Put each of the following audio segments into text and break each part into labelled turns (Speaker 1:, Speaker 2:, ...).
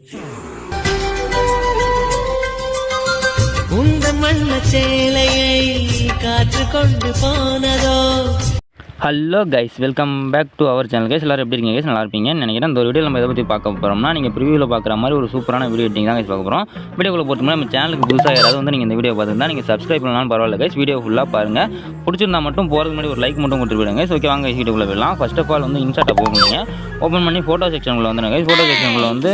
Speaker 1: Hello guys, welcome back to our channel guys. எல்லாரும் எப்படி இருக்கீங்க கைஸ்? நல்லா இருப்பீங்கன்னு நினைக்கிறேன். இந்த வீடியோ நம்ம எதை பற்றி பார்க்க போகிறோம்னா, நீங்கள் ப்ரிவியூவில் பார்க்குற மாதிரி ஒரு சூப்பரான வீடியோ எடிட்டிங் தான் கைஸ் பார்க்க போகிறோம். வீடியோக்குள்ள போட்டோம்னா நம்ம சேனலுக்கு புதுசாக யாராவது வந்து நீங்கள் இந்த வீடியோ பார்த்துருந்தா நீங்கள் சப்ஸ்கிரைப் பண்ணலாம், பரவாயில்ல கைஸ். வீடியோ ஃபுல்லாக பாருங்கள். பிடிச்சிருந்தா மட்டும் போகிறதுக்கு முன்னாடி ஒரு லைக் மட்டும் கொடுத்துட்டு விடுங்க கைஸ். ஓகே, வாங்க வீடியோக்குள்ள போயிடலாம். ஃபர்ஸ்ட் ஆஃப் ஆல் வந்து இன்ஷாட்டை ஓப்பன் பண்ணி ஃபோட்டோ செக்ஷனுக்குள்ள வந்துடுங்க கைஸ். ஃபோட்டோ செக்ஷனுக்குள்ள வந்து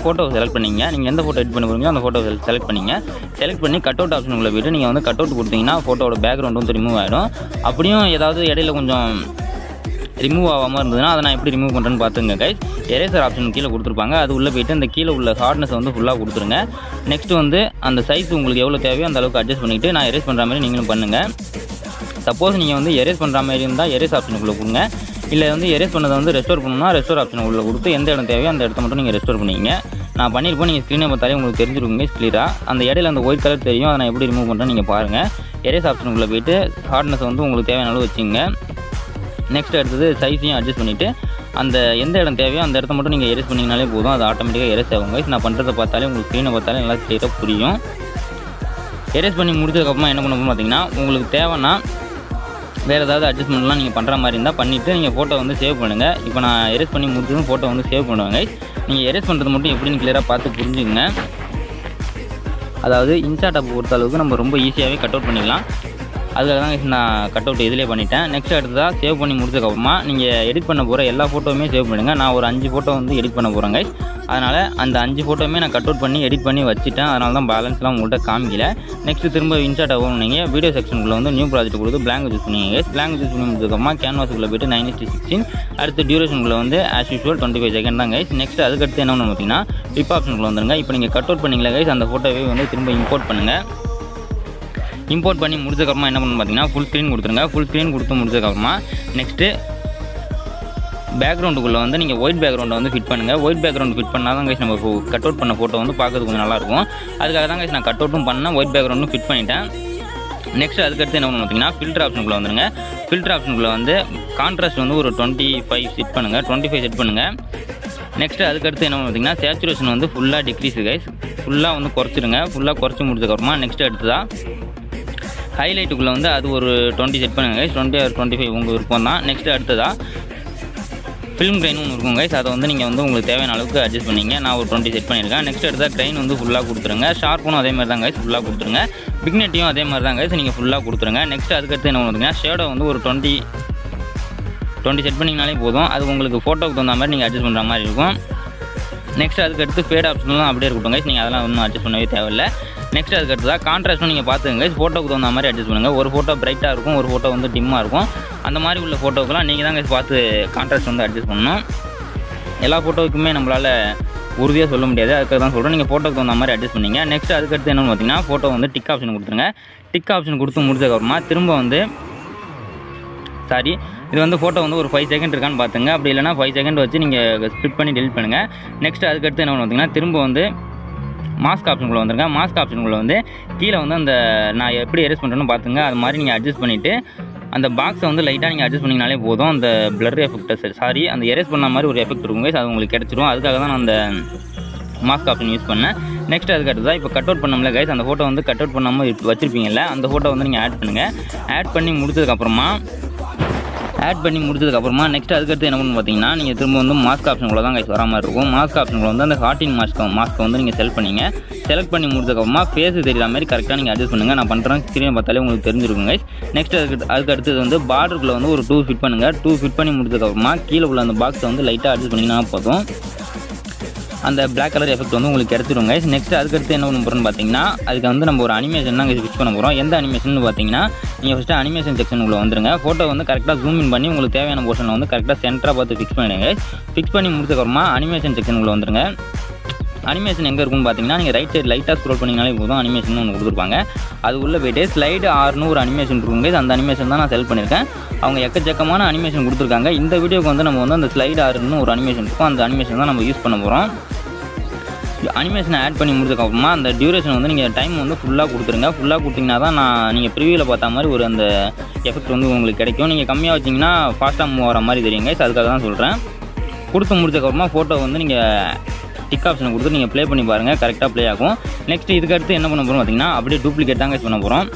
Speaker 1: ஃபோட்டோ செலக்ட் பண்ணிங்க. நீங்கள் எந்த ஃபோட்டோ எடிட் பண்ண போகிறீங்களோ அந்த ஃபோட்டோ செலக்ட் பண்ணிங்க. செலக்ட் பண்ணி கட் அவுட் ஆப்ஷனுக்குள்ள போய்ட்டு நீங்கள் வந்து கட் அவுட் கொடுத்தீங்கன்னா ஃபோட்டோட பேக்ரவுண்ட் வந்து ரிமூவ் ஆகிடும். அப்படியும் ஏதாவது இடையில கொஞ்சம் ரிமூவ் ஆகாமல் இருந்ததுன்னா அதை நான் எப்படி ரிமூவ் பண்ணுறேன்னு பார்த்துங்க கைஸ். எரேசர் ஆப்ஷன் கீழே கொடுத்துருப்பாங்க. அது உள்ளே போய்ட்டு இந்த கீழே உள்ள ஹார்ட்னஸ் வந்து ஃபுல்லாக கொடுத்துருங்க. நெக்ஸ்ட் வந்து அந்த சைஸ் உங்களுக்கு எவ்வளோ தேவையோ அந்த அளவுக்கு அட்ஜஸ்ட் பண்ணிவிட்டு நான் எரேஸ் பண்ணுற மாதிரி நீங்களும் பண்ணுங்கள். சப்போஸ் நீங்கள் வந்து எரேஸ் பண்ணுற மாதிரி இருந்தால் எரேஸ் ஆப்ஷனுக்குள்ளே கொடுங்க. இல்லை வந்து எரேஸ் பண்ணதை வந்து ரெஸ்டோர் பண்ணணும்னா ரெஸ்டோர் ஆப்ஷன் உள்ள கொடுத்து எந்த இடம் தேவையோ அந்த இடத்த மட்டும் நீங்கள் ரெஸ்டோர் பண்ணிங்க. நான் பண்ணியிருப்போம், நீங்கள் ஸ்க்ரீனை பார்த்தாலே உங்களுக்கு தெரிஞ்சிருக்குங்க கிளியராக. அந்த இடையில அந்த ஒயிட் கலர் தெரியும், அதை நான் எப்படி ரிமூவ் பண்ணுறேன்னு நீங்கள் பாருங்கள். எரேஸ் ஆப்ஷனுக்குள்ளே போய்ட்டு ஹார்ட்னஸ் வந்து உங்களுக்கு தேவையான அளவு வச்சுங்க. நெக்ஸ்ட் அடுத்தது சைஸையும் அட்ஜஸ்ட் பண்ணிவிட்டு அந்த எந்த இடம் தேவையோ அந்த இடத்த மட்டும் நீங்கள் எரேஸ் பண்ணிங்கனாலே போதும். அது ஆட்டோமேட்டிக்காக எரேஸ் ஆகுங்க. நான் பண்ணுறதை பார்த்தாலே உங்களுக்கு ஸ்க்ரீனை பார்த்தாலே நல்லா கிளியராக புரியும். எரேஸ் பண்ணி முடிச்சதுக்கப்புறமா என்ன பண்ணணும் பார்த்தீங்கன்னா, உங்களுக்கு தேவைன்னா வேறு ஏதாவது அட்ஜஸ்ட்மெண்ட்லாம் நீங்கள் பண்ணுற மாதிரி இருந்தால் பண்ணிவிட்டு நீங்கள் ஃபோட்டோ வந்து சேவ் பண்ணுங்கள். இப்போ நான் எரேஸ் பண்ணி முடிச்சதும் ஃபோட்டோ வந்து சேவ் பண்ணுவேங்க. நீங்கள் எரேஸ் பண்ணுறது மட்டும் எப்படின்னு கிளியராக பார்த்து புரிஞ்சுங்க. அதாவது இன்ஷாட்டை பொறுத்த அளவுக்கு நம்ம ரொம்ப ஈஸியாகவே கட் அவுட் பண்ணிக்கலாம். அதுக்காக தான் நான் கட் அவுட் இதிலே பண்ணிட்டேன். நெக்ஸ்ட் அடுத்ததாக சேவ் பண்ணி முடிச்சதுக்கப்புறமா நீங்கள் எடிட் பண்ண போகிற எல்லா ஃபோட்டோவுமே சேவ் பண்ணுங்கள். நான் ஒரு 5 ஃபோட்டோ வந்து எடிட் பண்ண போகிறேங்க. அதனால் அந்த 5 ஃபோட்டோவுமே நான் கட் அவுட் பண்ணி எடிட் பண்ணி வச்சுட்டேன். அதனால தான் பேலன்ஸ்லாம் உங்கள்கிட்ட காமிக்கல. நெக்ஸ்ட்டு திரும்ப இன்ஷாட் ஆகும். நீங்கள் வீடியோ செக்ஷனுக்குள்ளே வந்து நியூ ப்ராஜெக்ட் கொடுத்து பிளாங்க் யூஸ் பண்ணிங்க. பிளாங்க் யூஸ் பண்ணி முடிச்சதுக்கப்புறமா கேன்வாஸுக்குள்ளே போய்ட்டு 9:16. அடுத்து டியூரேஷனுக்குள்ளே வந்து ஆஸ் யூஷுவல் 25 செகண்ட் தான் கைஸ். நெக்ஸ்ட் அதுக்கடுத்து என்ன பண்ணணும் பார்த்தீங்கன்னா, பிப் ஆப்ஷனுக்குள்ளே வந்துருங்க. இப்போ நீங்கள் கட் அவுட் பண்ணிங்களா கைஸ், அந்த ஃபோட்டோவே வந்து திரும்ப இம்போர்ட் பண்ணுங்கள். இம்போர்ட் பண்ணி முடிச்சதுக்கப்புறமா என்ன பண்ணணும் பார்த்தீங்கன்னா, ஃபுல் ஸ்க்ரீன் கொடுத்துருங்க. ஃபுல் ஸ்க்ரீன் கொடுத்து முடிச்சதுக்கப்புறமா நெக்ஸ்ட்டு பேக்ரவுண்டுக்குள்ளே வந்து நீங்கள் ஒயிட் பேக்ரவுண்டை வந்து ஃபிட் பண்ணுங்கள். ஒயிட் பேக்ரவுண்ட் ஃபிட் பண்ணால் தான் கைஸ் நம்ம கட் அவுட் பண்ண ஃபோட்டோ வந்து பார்க்கறதுக்கு கொஞ்சம் நல்லாயிருக்கும். அதுக்காக தான் கைஸ் நான் கட் அவுட்டும் பண்ணேன், ஒயிட் பேக்ரவுண்டும் ஃபிட் பண்ணிட்டேன். நெக்ஸ்ட் அதுக்கடுத்து என்ன பண்ணணும் பார்த்தீங்கன்னா, ஃபில்டர் ஆப்ஷனுக்குள்ளே வந்துருங்க. ஃபில்டர் ஆப்ஷனுக்குள்ளே வந்து கான்ட்ராஸ்ட் வந்து ஒரு 25 செட் பண்ணுங்கள். 25 செட் பண்ணுங்கள். நெக்ஸ்ட்டு அதுக்கடுத்து என்ன பார்த்தீங்கன்னா, சேச்சுரேஷன் வந்து ஃபுல்லாக டிக்ரீஸ் கைஸ், ஃபுல்லாக வந்து குறைச்சிடுங்க. ஃபுல்லாக குறைச்சி முடிச்சதுக்கப்புறமா நெக்ஸ்ட் அடுத்ததாக ஹைலைட்டுக்குள்ளே வந்து அது ஒரு 20 செட் பண்ணுங்க கைஸ். 20 or 25 உங்கள் விருப்பம் தான். நெக்ஸ்ட்டு அடுத்ததாக ஃபிலிம் க்ரைனும் ஒன்று இருக்கும் கைஸ். அதை வந்து நீங்கள் வந்து உங்களுக்கு தேவையான அளவுக்கு அட்ஜஸ்ட் பண்ணிங்க. நான் ஒரு 20 செட் பண்ணியிருக்கேன். நெக்ஸ்ட் அடுத்ததாக க்ரைன் வந்து ஃபுல்லாக கொடுத்துருங்க. ஷார்ப்பும் அதே மாதிரி தான் கைஸ், ஃபுல்லாக கொடுத்துருங்க. பிக்னெட்டையும் அதே மாதிரி தான் கைஸ், நீங்கள் ஃபுல்லாக கொடுத்துருங்க. நெக்ஸ்ட் அதுக்கடுத்து என்ன பண்ணுறீங்கன்னா, ஷேடோ வந்து ஒரு 20 செட் பண்ணிங்கனாலே போதும். அது உங்களுக்கு ஃபோட்டோவுக்கு தகுந்த மாதிரி நீங்கள் அட்ஜஸ்ட் பண்ணுற மாதிரி இருக்கும். நெக்ஸ்ட் அதுக்கடுத்து ஃபேட் ஆப்ஷன்லாம் அப்படியே இருக்கட்டும் கைஸ், நீங்கள் அதெல்லாம் ஒன்றும் அட்ஜஸ்ட் பண்ணவே தேவையில்லை. நெக்ஸ்ட் அதுக்கடுத்ததாக கான்ட்ராஸ்ட்டும் நீங்கள் பார்த்துங்க கைஸ், ஃபோட்டோவுக்கு தகுந்த மாதிரி அட்ஜஸ்ட் பண்ணுங்கள். ஒரு ஃபோட்டோ பிரைட்டாக இருக்கும், ஒரு ஃபோட்டோ வந்து டிம்மாக இருக்கும். அந்த மாதிரி உள்ள ஃபோட்டோக்கெல்லாம் நீங்கள் தான் கைஸ் பார்த்து கான்ட்ராஸ்ட் வந்து அட்ஜஸ்ட் பண்ணணும். எல்லா ஃபோட்டோவுக்குமே நம்மளால் உறுதியாக சொல்ல முடியாது, அதுக்காக தான் சொல்கிறேன். நீங்கள் ஃபோட்டோக்கு தகுந்த மாதிரி அட்ஜஸ்ட் பண்ணிங்க. நெக்ஸ்ட் அதுக்கடுத்து என்னென்னு பார்த்தீங்கன்னா, ஃபோட்டோ வந்து டிக் ஆப்ஷன் கொடுத்துருங்க. டிக் ஆப்ஷன் கொடுத்து முடிச்சதுக்கப்புறமா திரும்ப வந்து இது வந்து ஃபோட்டோ வந்து ஒரு 5 செகண்ட் இருக்கான்னு பார்த்துங்க. அப்படி இல்லைனா 5 செகண்ட் வச்சு நீங்கள் ஸ்ப்ளிட் பண்ணி டெலிட் பண்ணுங்கள். நெக்ஸ்ட் அதுக்கடுத்து என்ன பார்த்தீங்கன்னா, திரும்ப வந்து மாஸ்க் ஆப்ஷனுக்குள்ளே வந்துருங்க. மாஸ்க் ஆப்ஷனுக்குள்ளே வந்து கீழே வந்து அந்த நான் எப்படி எரேஸ் பண்ணுறேன்னு பார்த்துங்க. அது மாதிரி நீங்கள் அட்ஜஸ்ட் பண்ணிவிட்டு அந்த பாக்ஸை வந்து லைட்டாக நீங்கள் அட்ஜஸ்ட் பண்ணிங்கனாலே போதும். அந்த பிளர் எஃபெக்ட் அந்த எரேஸ் பண்ண மாதிரி ஒரு எஃபெக்ட் இருக்கும் கைஸ், அது உங்களுக்கு கிடச்சிரும். அதுக்காக தான் நான் அந்த மாஸ்க் ஆப்ஷன் யூஸ் பண்ணேன். நெக்ஸ்ட் அதுக்கடுத்து தான் இப்போ கட் அவுட் பண்ணோம்ல கைஸ், அந்த ஃபோட்டோ வந்து கட் அவுட் பண்ணாமல் வச்சுருப்பீங்கல்ல, அந்த ஃபோட்டோ வந்து நீங்கள் ஆட் பண்ணுங்கள். ஆட் பண்ணி முடிச்சதுக்கப்புறமா நெக்ஸ்ட் அதுக்கடுத்து என்ன பண்ணணும் பார்த்தீங்கன்னா, நீங்கள் திரும்ப வந்து மாஸ்க் ஆப்ஷனுக்குள்ள தான் கைஸ் வர மாதிரி இருக்கும். மாஸ்க் ஆப்ஷனுக்குள்ள வந்து அந்த ஹார்டின் மாஸ்க்கை வந்து நீங்கள் செலக்ட் செலக்ட் பண்ணி முடிச்சதுக்கப்புறமா ஃபேஸ் தெரியுற மாதிரி கரெக்டாக நீங்கள் அட்ஜஸ்ட் பண்ணுங்கள். நான் பண்ணுறேன், ஸ்க்ரீனை பார்த்தாலே உங்களுக்கு தெரிஞ்சிருக்கும் கைஸ். நெக்ஸ்ட் அதுக்கடுத்தது வந்து பார்டருக்குள்ளே வந்து ஒரு 2 ஃபிட் பண்ணுங்கள். 2 ஃபிட் பண்ணி முடிச்சதுக்கப்புறமா கீழே உள்ள அந்த பாக்ஸை வந்து லைட்டாக அட்ஜஸ்ட் பண்ணிங்கன்னா போதும். அந்த பிளாக் கலர் எஃபெக்ட் வந்து உங்களுக்கு கிடச்சிரும் கைஸ். நெக்ஸ்ட் அதுக்கடுத்து என்ன பண்ண போகிறோன்னு பார்த்தீங்கன்னா, அதுக்கு வந்து நம்ம ஒரு அனிமேஷன் தான் ஃபிக்ஸ் பண்ண போகிறோம். எந்த அனிமேஷன் பார்த்தீங்கன்னா, நீங்கள் ஃபஸ்ட்டு அனிமேஷன் செக்ஷனுக்குள்ளே வந்துருங்க. ஃபோட்டோ வந்து கரெக்டாக ஜூம் இன் பண்ணி உங்களுக்கு தேவையான போர்ஷனை வந்து கரெக்டாக சென்டராக பார்த்து ஃபிக்ஸ் பண்ணிடுங்க. ஃபிக்ஸ் பண்ணி முடிச்சதுக்கப்புறமா அனிமேஷன் செக்ஷனுக்குள்ளே வந்துருங்க. அனிமேஷன் எங்கே இருக்குன்னு பார்த்தீங்கன்னா, நீங்கள் ரைட் சைடு லைட்டாக ஸ்க்ரோல் பண்ணிங்கனாலே போதும், அனிமேஷன் ஒன்று கொடுத்துருப்பாங்க. அது உள்ளே போய்ட்டு ஸ்லைடு ஆர்னு ஒரு அனிமேஷன் இருக்குங்க. அந்த அனிமேஷன் தான் நான் செலக்ட் பண்ணியிருக்கேன். அவங்க எக்கச்சக்கமான அனிமேஷன் கொடுத்துருக்காங்க. இந்த வீடியோக்கு வந்து நம்ம வந்து அந்த ஸ்லைடு ஆர்னு ஒரு அனிமேஷன் இருக்கும், அந்த அனிமேஷன் தான் நம்ம யூஸ் பண்ண போகிறோம். அனிமேஷனை ஆட் பண்ணி முடிச்சதுக்கப்புறமா அந்த டியூரேஷன் வந்து நீங்கள் டைம் வந்து ஃபுல்லாக கொடுத்துருங்க. ஃபுல்லாக கொடுத்தீங்கன்னா தான் நீங்கள் ப்ரிவியூவில் பார்த்த மாதிரி ஒரு அந்த எஃபெக்ட் வந்து உங்களுக்கு கிடைக்கும். நீங்கள் கம்மியாக வச்சிங்கன்னா ஃபாஸ்ட்டாக மூவ் ஆகிற மாதிரி தெரியுங்க. அதுக்காக தான் சொல்கிறேன். கொடுத்து முடிச்சதுக்கப்புறமா ஃபோட்டோ வந்து நீங்கள் டிக் ஆப்ஷனை கொடுத்து நீங்கள் ப்ளே பண்ணி பாருங்கள், கரெக்டாக ப்ளே ஆகும். நெக்ஸ்ட் இதுக்கு அடுத்து என்ன பண்ண போகிறோம் பார்த்தீங்கன்னா, அப்படியே டூப்ளிகேட் தாங்க பண்ண போகிறோம்.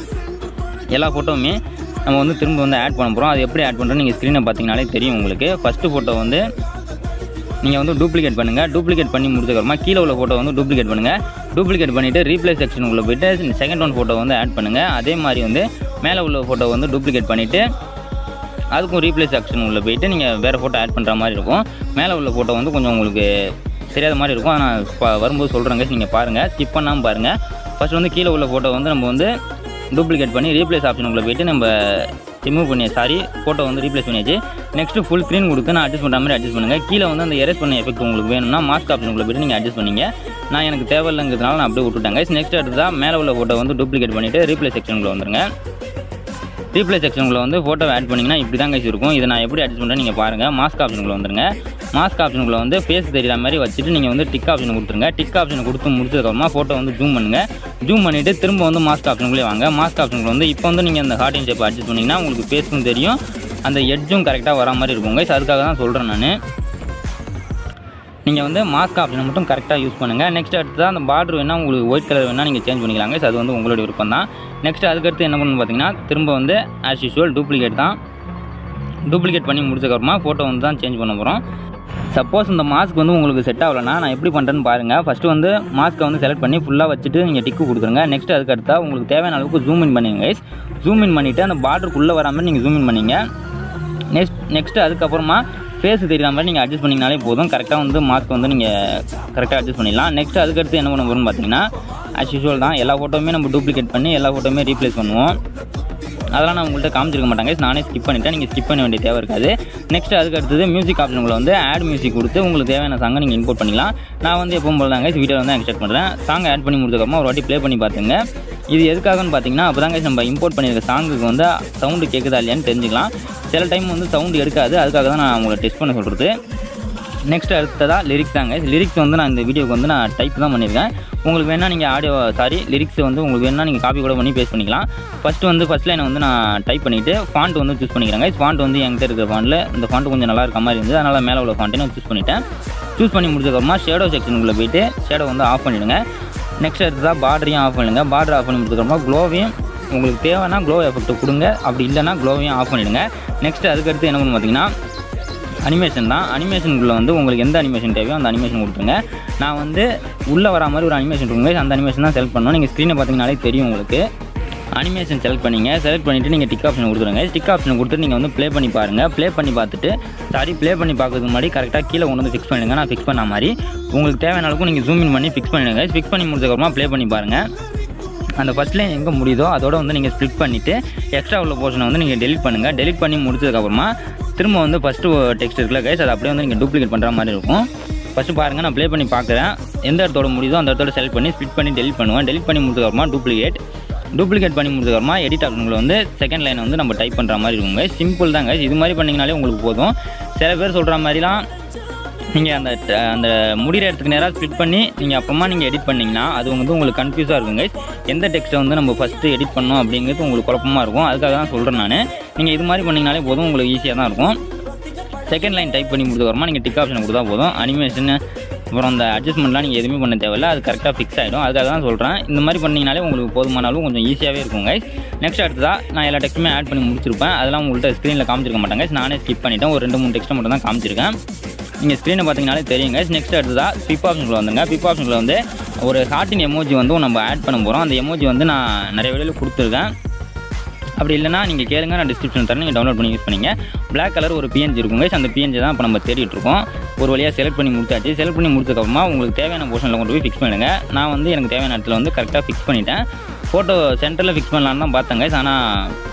Speaker 1: எல்லா ஃபோட்டோவுமே நம்ம வந்து திரும்ப வந்து ஆட் பண்ண போகிறோம். அது எப்படி ஆட் பண்ணுறோம் நீங்கள் ஸ்க்ரீனை பார்த்தீங்கனாலே தெரியும் உங்களுக்கு. ஃபஸ்ட்டு ஃபோட்டோ வந்து நீங்கள் வந்து டூப்ளிகேட் பண்ணுங்கள். டூப்ளிகேட் பண்ணி முடிச்சதுக்கப்புறமா கீழே உள்ள ஃபோட்டோ வந்து டூப்ளிகேட் பண்ணுங்கள். டூப்ளிகேட் பண்ணிவிட்டு ரீப்ளேஸ் செக்ஷனுக்குள்ளே போய்ட்டு செகண்ட் ஒன் ஃபோட்டோ வந்து ஆட் பண்ணுங்கள். அதே மாதிரி வந்து மேலே உள்ள ஃபோட்டோ வந்து டூப்ளிகேட் பண்ணிவிட்டு அதுக்கும் ரீப்ளேஸ் செக்ஷன் உள்ளே போய்ட்டு நீங்கள் வேறு ஃபோட்டோ ஆட் பண்ணுற மாதிரி இருக்கும். மேலே உள்ள ஃபோட்டோ வந்து கொஞ்சம் உங்களுக்கு தெரியாத மாதிரி இருக்கும். ஆனால் வரும்போது சொல்கிறேங்க, நீங்கள் பாருங்கள், ஸ்கிப் பண்ணாமல் பாருங்கள். ஃபஸ்ட் வந்து கீழே உள்ள ஃபோட்டோ வந்து நம்ம வந்து டூப்ளிகேட் பண்ணி ரீப்ளேஸ் ஆப்ஷனுக்குள்ளே போய்ட்டு நம்ம ரிமூவ் பண்ணி ஃபோட்டோ வந்து ரீப்ளேஸ் பண்ணியாச்சு. நெக்ஸ்ட்டு ஃபுல் ஸ்க்ரீன் கொடுத்து நான் அட்ஜஸ்ட் பண்ணுற மாதிரி அட்ஜஸ்ட் பண்ணுங்கள். கீழே வந்து அந்த எரேஸ் பண்ண எஃபெக்ட் உங்களுக்கு வேணும்னா மாஸ்க் ஆப்ஷனுக்குள்ளே போய்ட்டு நீங்கள் அட்ஜஸ்ட் பண்ணிங்க. நான் எனக்கு தேவையில்லைங்கிறதுனால நான் அப்படியே விட்டுட்டாங்க. நெக்ஸ்ட் அடுத்ததான் மேலே உள்ள ஃபோட்டோ வந்து டூப்ளிகேட் பண்ணிவிட்டு ரீப்ளேஸ் செக்ஷனுக்குள்ளே வந்துருங்க. ரீப்ளேஸ் செக்ஷனுக்குள்ளே வந்து ஃபோட்டோ ஆட் பண்ணிங்கன்னா இப்படி தான் கைஸ் இருக்கும். இதை நான் எப்படி அட்ஜஸ்ட் பண்ணுறேன் நீங்கள் பாருங்கள். மாஸ்க் ஆப்ஷனுக்குள்ளே வந்துருங்க. மாஸ்க் ஆப்ஷனுக்குள்ளே வந்து ஃபேஸ் தெரிகிற மாதிரி வச்சுட்டு நீங்கள் வந்து டிக் ஆப்ஷன் கொடுத்துருங்க. டிக் ஆப்ஷன் கொடுத்து முடிச்சதுக்கப்புறமா ஃபோட்டோ வந்து ஜூம் பண்ணுங்கள். ஜூம் பண்ணிவிட்டு திரும்ப வந்து மாஸ்க் ஆப்ஷனுக்குள்ளே வாங்க. மாஸ்க் ஆப்ஷனுக்குள்ள வந்து இப்போ வந்து நீங்கள் அந்த ஹார்டின் ஷேப் அட்ஜஸ்ட் பண்ணிங்கன்னா உங்களுக்கு ஃபேஸும் தெரியும், அந்த எட்ஜும் கரெக்டாக வர மாதிரி இருக்கும் கைஸ். அதுக்காக தான் சொல்கிறேன் நான். நீங்கள் வந்து மாஸ்க் ஆப்ஷனை மட்டும் கரெக்டாக யூஸ் பண்ணுங்கள். நெக்ஸ்ட் அடுத்து தான் அந்த பார்டர் வேணால் உங்களுக்கு ஒயிட் கலர் வேணால் நீங்கள் சேஞ்ச் பண்ணிக்கலாங்க. அது வந்து உங்களுடைய விருப்பம் தான். நெக்ஸ்ட் அதுக்கடுத்து என்ன பண்ணணும்னு பார்த்தீங்கன்னா, திரும்ப வந்து ஆஸ் யூஷுவல் டூப்ளிகேட் தான். டூப்ளிகேட் பண்ணி முடிச்சதுக்கப்புறமா ஃபோட்டோ வந்து தான் சேஞ்ச் பண்ண போகிறோம். சப்போஸ் இந்த மாஸ்க் வந்து உங்களுக்கு செட் ஆகலைன்னா நான் எப்படி பண்ணுறேன்னு பாருங்கள். ஃபஸ்ட்டு வந்து மாஸ்க்கை வந்து செலக்ட் பண்ணி ஃபுல்லாக வச்சுட்டு நீங்கள் டிக்கு கொடுத்துருங்க. நெக்ஸ்ட் அதுக்கடுத்தா உங்களுக்கு தேவையான அளவுக்கு ஜூம் இன் பண்ணிங்க கைஸ். ஜூம் இன் பண்ணிவிட்டு அந்த பார்டருக்குள்ளே வராமல் நீங்கள் ஜூம் இன் பண்ணிங்க. நெக்ஸ்ட்டு அதுக்கப்புறமா ஃபேஸ் தெரிகிற மாதிரி நீங்கள் அட்ஜஸ்ட் பண்ணிங்கனாலே போதும். கரெக்டாக வந்து மாஸ்க் வந்து நீங்கள் கரெக்டாக அட்ஜஸ்ட் பண்ணிடலாம். நெக்ஸ்ட் அதுக்கடுத்து என்ன பண்ண போகிறோம்னு பார்த்தீங்கன்னா, ஆஸ் யூஷுவல் தான் எல்லா ஃபோட்டோவுமே நம்ம டூப்ளிகேட் பண்ணி எல்லா ஃபோட்டோவுமே ரீப்ளேஸ் பண்ணுவோம். அதெல்லாம் நான் உங்கள்கிட்ட காமிச்சிருக்க மாட்டாங்க, நானே ஸ்கிப் பண்ணிவிட்டேன். நீங்கள் ஸ்கிப் பண்ண வேண்டிய தேவை இருக்காது. நெக்ஸ்ட் அதுக்கு அடுத்தது மியூசிக் ஆப்ஷனுக்குள்ள வந்து ஆட் மியூசிக் கொடுத்து உங்களுக்கு தேவையான சாங்கை நீங்கள் இம்போர்ட் பண்ணிக்கலாம். நான் வந்து எப்பவும் போல தாங்க வீடியோ வந்து எக்ஸ்ட்ராக்ட் பண்ணுறேன். சாங் ஆட் பண்ணி முடிச்சதுக்கப்புறமா ஒரு வாட்டி ப்ளே பண்ணி பார்த்துங்க. இது எதுக்காகன்னு பார்த்தீங்கன்னா, அப்போ தாங்க நம்ம இம்போர்ட் பண்ணியிருக்க சாங்குக்கு வந்து சவுண்டு கேட்குதா இல்லையான்னு தெரிஞ்சுக்கலாம். சில டைம் வந்து சவுண்டு எடுக்காது, அதுக்காக தான் நான் உங்களை டெஸ்ட் பண்ண சொல்கிறது. நெக்ஸ்ட் அடுத்ததாக லிரிக்ஸ் தாங்க. லிரிக்ஸ் வந்து நான் இந்த வீடியோக்கு வந்து நான் டைப் தான் பண்ணியிருக்கேன். உங்களுக்கு வேணால் நீங்கள் லிரிக்ஸ் வந்து உங்களுக்கு வேணால் நீங்கள் காப்பி கூட பண்ணி பேஸ்ட் பண்ணிக்கலாம். ஃபஸ்ட் லைனை வந்து நான் டைப் பண்ணிவிட்டு ஃபாண்ட் வந்து சூஸ் பண்ணிக்கிறேங்க. ஃபாண்ட் வந்து என்கிட்ட இருக்கிற ஃபாண்ட்டில் இந்த ஃபாண்ட் கொஞ்சம் நல்லா இருக்க மாதிரி இருந்தது, அதனால் மேலே உள்ள ஃபாண்ட்டை நான் சூஸ் பண்ணிட்டேன். சூஸ் பண்ணி முடிச்சதுக்கப்புறமா ஷேடோ செக்ஷனுக்குள்ளே போய்ட்டு ஷேடோ வந்து ஆஃப் பண்ணிவிடுங்க. நெக்ஸ்ட் அடுத்ததாக பார்டரையும் ஆஃப் பண்ணுங்கள். பார்டர் ஆஃப் பண்ணி முடிச்சதுக்கப்புறமா க்ளோவையும் உங்களுக்கு தேவைன்னா க்ளோ எஃபெக்ட் கொடுங்க, அப்படி இல்லைனா க்ளோவையும் ஆஃப் பண்ணிவிடுங்க. நெக்ஸ்ட் அதுக்கடுத்து என்ன பண்ணு பார்த்தீங்கன்னா, அனிமேஷன் தான். அனிமேஷனுக்குள்ளே வந்து உங்களுக்கு எந்த அனிமேஷன் தேவையோ அந்த அனிமேஷன் கொடுத்துருங்க. நான் வந்து உள்ளே வர மாதிரி ஒரு அனிமேஷன் இருக்குங்க, அந்த அனிமேஷன் தான் செலக்ட் பண்ணணும். நீங்கள் ஸ்க்ரீனை பார்த்தீங்கனாலே தெரியும் உங்களுக்கு. அனிமேஷன் செலக்ட் பண்ணிவிட்டு நீங்கள் டிக் ஆப்ஷன் கொடுத்துருங்க. டிக் ஆப்ஷன் கொடுத்துட்டு நீங்கள் வந்து ப்ளே பண்ணி பாருங்கள். ப்ளே பண்ணி பார்க்குறதுக்கு முன்னாடி கரெக்டாக கீழே கொண்டு வந்து ஃபிக்ஸ் பண்ணிடுங்க. நான் ஃபிக்ஸ் பண்ண மாதிரி உங்களுக்கு தேவையான அளவுக்கு நீங்கள் ஜூம் இன் பண்ணி ஃபிக்ஸ் பண்ணிடுங்க. ஃபிக்ஸ் பண்ணி முடிச்சதுக்கப்புறமா ப்ளே பண்ணி பாருங்கள். அந்த ஃபஸ்ட் லைன் எங்கே முடியுதோ அதோட வந்து நீங்கள் ஸ்ப்ளிட் பண்ணிவிட்டு எக்ஸ்ட்ரா உள்ள போர்ஷனை வந்து நீங்கள் டெலிட் பண்ணுங்கள். டெலிட் பண்ணி முடிச்சதுக்கப்புறமா திரும்ப வந்து ஃபஸ்ட்டு டெக்ஸ்ட் இருக்குல்ல கைஸ், அதை அப்படியே வந்து நீங்கள் டூப்ளிகேட் பண்ணுற மாதிரி இருக்கும். ஃபஸ்ட்டு பாருங்கள், நான் ப்ளே பண்ணி பார்க்குறேன். எந்த இடத்தோட முடியுதோ அந்த இடத்தோட செலக்ட் பண்ணி ஸ்ப்ளிட் பண்ணி டெலிட் பண்ணுவேன். டெலிட் பண்ணி முடிச்சதுக்கப்புறமா டூப்ளிகேட் பண்ணி முடிச்சதுக்கப்புறமா எடிட் ஆப்ஷனில் வந்து செகண்ட் லைனை வந்து நம்ம டைப் பண்ணுற மாதிரி இருக்குங்க. சிம்பிள் தாங்க, இது மாதிரி பண்ணிங்கனாலே உங்களுக்கு போதும். சில பேர் சொல்கிற மாதிரிலாம் நீங்கள் அந்த முடிகிற இடத்துக்கு நேராக ஸ்ப்ளிட் பண்ணி நீங்கள் அப்புறமா நீங்கள் எடிட் பண்ணிங்கன்னா அது வந்து உங்களுக்கு கன்ஃபியூஸாக இருக்குங்க. எந்த டெக்ஸ்ட்டை வந்து நம்ம ஃபஸ்ட்டு எடிட் பண்ணோம் அப்படிங்கிறது உங்களுக்கு குழப்பமாக இருக்கும். அதுக்காக தான் சொல்கிறேன் நான். நீங்கள் இது மாதிரி பண்ணிங்கனாலே போதும், உங்களுக்கு ஈஸியாக தான் இருக்கும். செகண்ட் லைன் டைப் பண்ணி முடிச்சதுக்கப்புறமா நீங்கள் டிக் ஆப்ஷன் கொடுத்தா போதும். அனிமேஷன் அப்புறம் அந்த அட்ஜஸ்ட்மெண்ட்லாம் நீங்கள் எதுவுமே பண்ண தேவையில்லை, அது கரெக்டாக ஃபிக்ஸ் ஆகிடும். அதுக்காக தான் சொல்கிறேன். இந்த மாதிரி பண்ணிங்கனாலே உங்களுக்கு போதுமானாலும் கொஞ்சம் ஈஸியாகவே இருக்கும் கைஸ். நெக்ஸ்ட் அடுத்ததாக நான் எல்லா டெக்ஸ்ட்டுமே ஆட் பண்ணி முடிச்சிருப்பேன். அதெல்லாம் உங்கள்கிட்ட ஸ்க்ரீனில் காமிச்சிருக்க மாட்டாங்க, நானே ஸ்கிப் பண்ணிவிட்டேன். ஒரு 2-3 டெக்ஸ்ட்டை மட்டும் தான் காமிச்சிருக்கேன். நீங்கள் ஸ்க்ரீனை பார்த்தீங்கனாலே தெரியுங்க. நெக்ஸ்ட் அடுத்ததாக பிப் ஆப்ஷனுக்குள்ள வந்துங்க. பிப் ஆப்ஷனுக்குள்ள வந்து ஒரு ஹார்ட்டின் எமோஜி வந்து நம்ம ஆட் பண்ண போகிறோம். அந்த எமோஜி வந்து நான் நிறைய வீடியோவில் கொடுத்துருக்கேன். அப்படி இல்லைனா நீங்கள் கேளுங்க, நான் டிஸ்கிரிப்ஷன் தரேன், நீங்கள் டவுன்லோட் பண்ணி யூஸ் பண்ணிங்க. பிளாக் கலர் ஒரு பிஎன்ஜி இருக்குங்க. அந்த பிஎன்ஜி தான் இப்போ நம்ம தேடிட்டு இருக்கோம். ஒரு வழியாக செலக்ட் பண்ணி முடிச்சாச்சு. செலக்ட் பண்ணி முடிச்சதுக்கப்புறமா உங்களுக்கு தேவையான போர்ஷனில் கொண்டு போய் ஃபிக்ஸ் பண்ணுங்க. நான் வந்து எனக்கு தேவையான இடத்துல வந்து கரெக்டாக ஃபிக்ஸ் பண்ணிட்டேன். ஃபோட்டோ சென்டரில் ஃபிக்ஸ் பண்ணலான்னு தான் பார்த்தேங்க, ஆனால்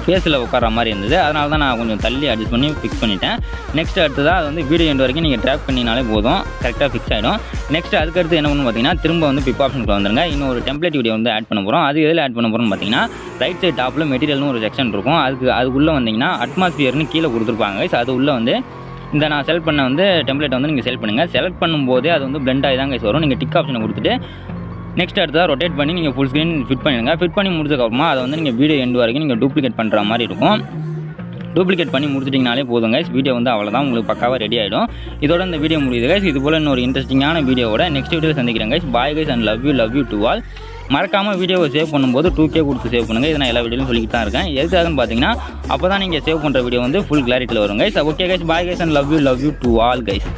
Speaker 1: ஃபேஸில் உட்கார மாதிரி இருந்தது. அதனால தான் நான் கொஞ்சம் தள்ளி அட்ஜஸ்ட் பண்ணி ஃபிக்ஸ் பண்ணிட்டேன். நெக்ஸ்ட் அடுத்ததாக அது வந்து வீடியோ எண்ட் வரைக்கும் நீங்கள் ட்ராப் பண்ணினாலே போதும், கரெக்டாக ஃபிக்ஸ் ஆகிடும். நெக்ஸ்ட் அதுக்கடுத்து என்ன பண்ணணும் பார்த்தீங்கன்னா, திரும்ப வந்து பிப் ஆப்ஷனுக்கு வந்துருங்க. இன்னும் ஒரு டெம்ப்ளேட் வீடியோ வந்து ஆட் பண்ண போகிறோம். அது எதில் ஆட் பண்ண போகிறோம்னு பார்த்தீங்கன்னா, ரைட் சைட் டாப்பில் மெட்டீரியல்னு ஒரு செக்ஷன் இருக்கும். அதுக்குள்ளே வந்தீங்கன்னா அட்மாஸ்பியர்னு கீழே கொடுத்துருப்பாங்க. ஸோ அது உள்ளே வந்து இந்த நான் செலக்ட் பண்ண வந்து டெம்ப்ளேட்டை வந்து நீங்கள் செலக்ட் பண்ணுங்கள். செலக்ட் பண்ணும்போதே அது வந்து பிளெண்ட் ஆகி தாங்க வரும். நீங்கள் டிக் ஆப்ஷனை கொடுத்துட்டு நெக்ஸ்ட் அடுத்ததாக ரொட்டேட் பண்ணி நீங்கள் ஃபுல் ஸ்க்ரீன் ஃபிட் பண்ணிடுங்க. ஃபிட் பண்ணி முடிச்சதுக்கப்புறமா அதை வந்து நீங்கள் வீடியோ எண்ட் வரைக்கும் நீங்கள் டூப்ளிகேட் பண்ணுற மாதிரி இருக்கும். டூப்ளிகேட் பண்ணி முடிச்சிட்டிங்கனாலே போதும் கைஸ். வீடியோ வந்து அவ்வளோதான், உங்களுக்கு பக்காவாக ரெடி ஆகிடும். இதோட இந்த வீடியோ முடியுது கைஸ். இது போல் இன்னொரு இன்ட்ரெஸ்டிங்கான வீடியோவோட நெக்ஸ்ட் வீடியோவில் சந்திக்கிறேன் guys. Bye guys and love you to all. மறக்காமல் வீடியோவை சேவ் பண்ணும்போது 2K கொடுத்து சேவ் பண்ணுங்கள். இதை நான் எல்லா வீடியோலையும் சொல்லிட்டு தான் இருக்கேன். எதுக்காகன்னு பார்த்தீங்கன்னா அப்போ தான் நீங்கள் சேவ் பண்ணுற வீடியோ வந்து ஃபுல் கிளாரிட்டியில் வரும் guys. Okay guys, bye guys and love you to all guys.